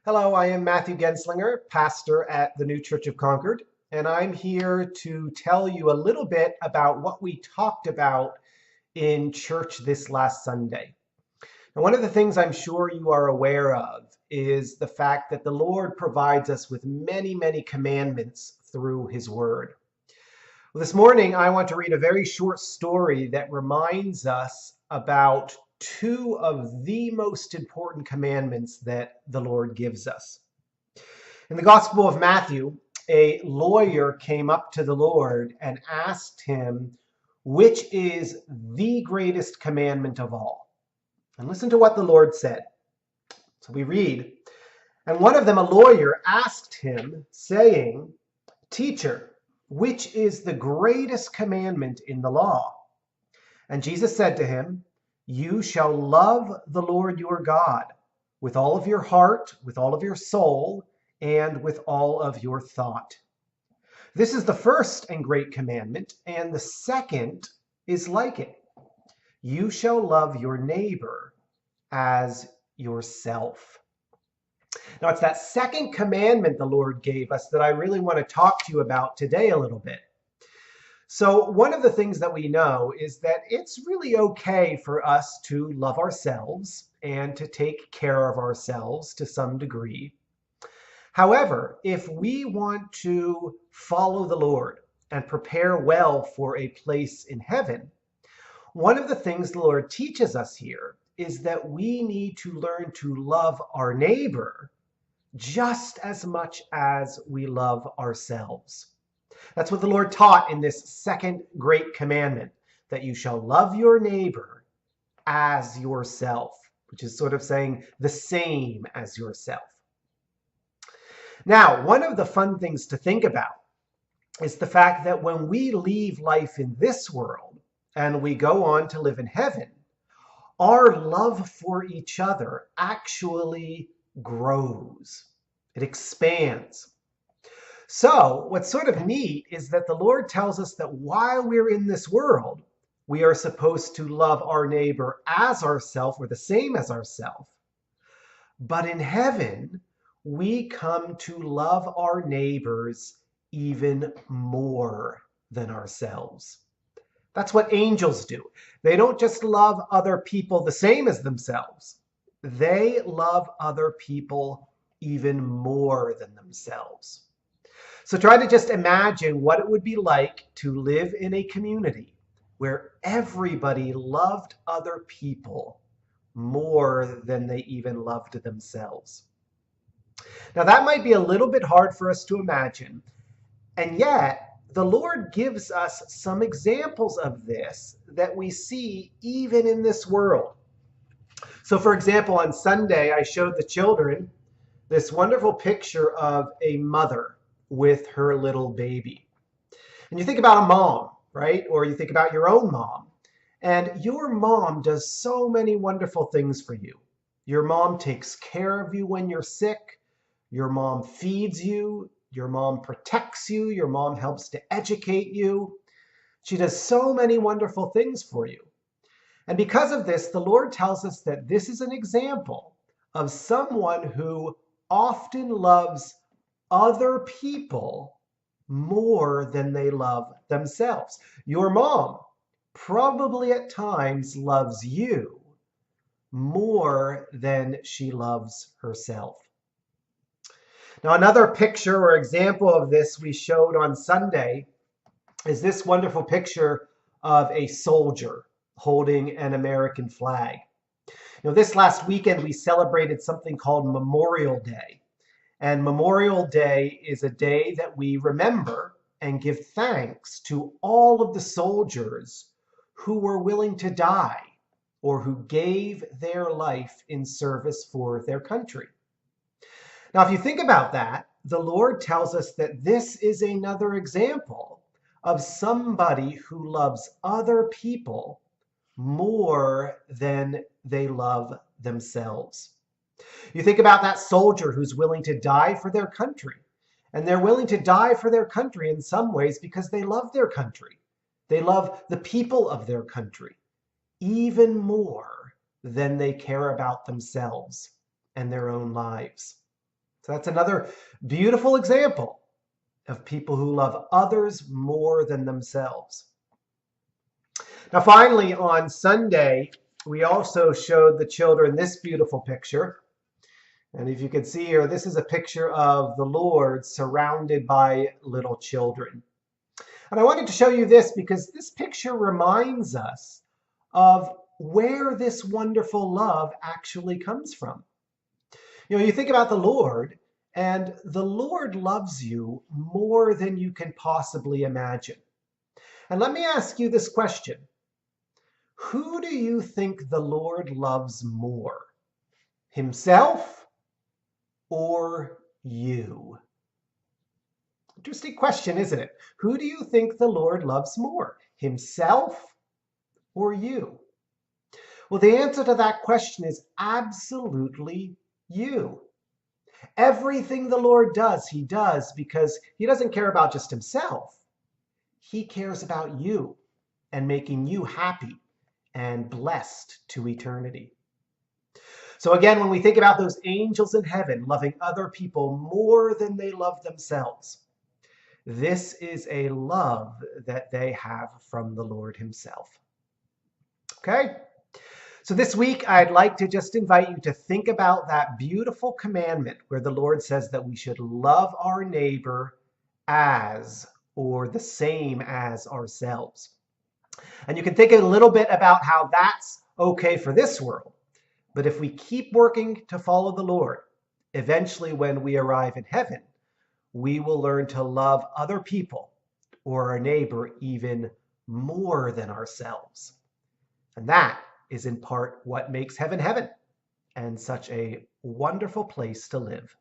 Hello, I am Matthew Genslinger, pastor at the New Church of Concord, and I'm here to tell you a little bit about what we talked about in church this last Sunday. Now, one of the things I'm sure you are aware of is the fact that the Lord provides us with many, many commandments through His Word. Well, this morning, I want to read a very short story that reminds us about two of the most important commandments that the Lord gives us. In the Gospel of Matthew, a lawyer came up to the Lord and asked him, which is the greatest commandment of all? And listen to what the Lord said. So we read, and one of them, a lawyer, asked him, saying, Teacher, which is the greatest commandment in the law? And Jesus said to him, You shall love the Lord your God with all of your heart, with all of your soul, and with all of your thought. This is the first and great commandment, and the second is like it. You shall love your neighbor as yourself. Now, it's that second commandment the Lord gave us that I really want to talk to you about today a little bit. So one of the things that we know is that it's really okay for us to love ourselves and to take care of ourselves to some degree. However, if we want to follow the Lord and prepare well for a place in heaven, one of the things the Lord teaches us here is that we need to learn to love our neighbor just as much as we love ourselves. That's what the Lord taught in this second great commandment, that you shall love your neighbor as yourself, which is sort of saying the same as yourself. Now, one of the fun things to think about is the fact that when we leave life in this world and we go on to live in heaven, our love for each other actually grows. It expands. So what's sort of neat is that the Lord tells us that while we're in this world, we are supposed to love our neighbor as ourselves or the same as ourselves. But in heaven, we come to love our neighbors even more than ourselves. That's what angels do. They don't just love other people the same as themselves. They love other people even more than themselves. So try to just imagine what it would be like to live in a community where everybody loved other people more than they even loved themselves. Now that might be a little bit hard for us to imagine, and yet the Lord gives us some examples of this that we see even in this world. So for example, on Sunday, I showed the children this wonderful picture of a mother with her little baby. And you think about a mom, right? Or you think about your own mom. And your mom does so many wonderful things for you. Your mom takes care of you when you're sick. Your mom feeds you. Your mom protects you. Your mom helps to educate you. She does so many wonderful things for you. And because of this, the Lord tells us that this is an example of someone who often loves other people more than they love themselves. Your mom probably at times loves you more than she loves herself. Now, another picture or example of this we showed on Sunday is this wonderful picture of a soldier holding an American flag. This last weekend we celebrated something called Memorial Day. And Memorial Day is a day that we remember and give thanks to all of the soldiers who were willing to die or who gave their life in service for their country. Now, if you think about that, the Lord tells us that this is another example of somebody who loves other people more than they love themselves. You think about that soldier who's willing to die for their country. And they're willing to die for their country in some ways because they love their country. They love the people of their country even more than they care about themselves and their own lives. So that's another beautiful example of people who love others more than themselves. Now, finally, on Sunday, we also showed the children this beautiful picture. And if you can see here, this is a picture of the Lord surrounded by little children. And I wanted to show you this because this picture reminds us of where this wonderful love actually comes from. You know, you think about the Lord, and the Lord loves you more than you can possibly imagine. And let me ask you this question. Who do you think the Lord loves more? Himself or you? Interesting question, isn't it? Who do you think the Lord loves more? Himself or you? Well, the answer to that question is absolutely you. Everything the Lord does, he does because he doesn't care about just himself. He cares about you and making you happy and blessed to eternity. So again, when we think about those angels in heaven loving other people more than they love themselves, this is a love that they have from the Lord himself. Okay? So this week, I'd like to just invite you to think about that beautiful commandment where the Lord says that we should love our neighbor as or the same as ourselves. And you can think a little bit about how that's okay for this world. But if we keep working to follow the Lord, eventually when we arrive in heaven, we will learn to love other people or our neighbor even more than ourselves. And that is in part what makes heaven heaven and such a wonderful place to live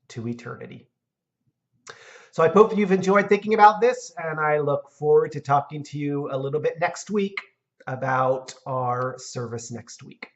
to eternity. So I hope you've enjoyed thinking about this, and I look forward to talking to you a little bit next week about our service next week.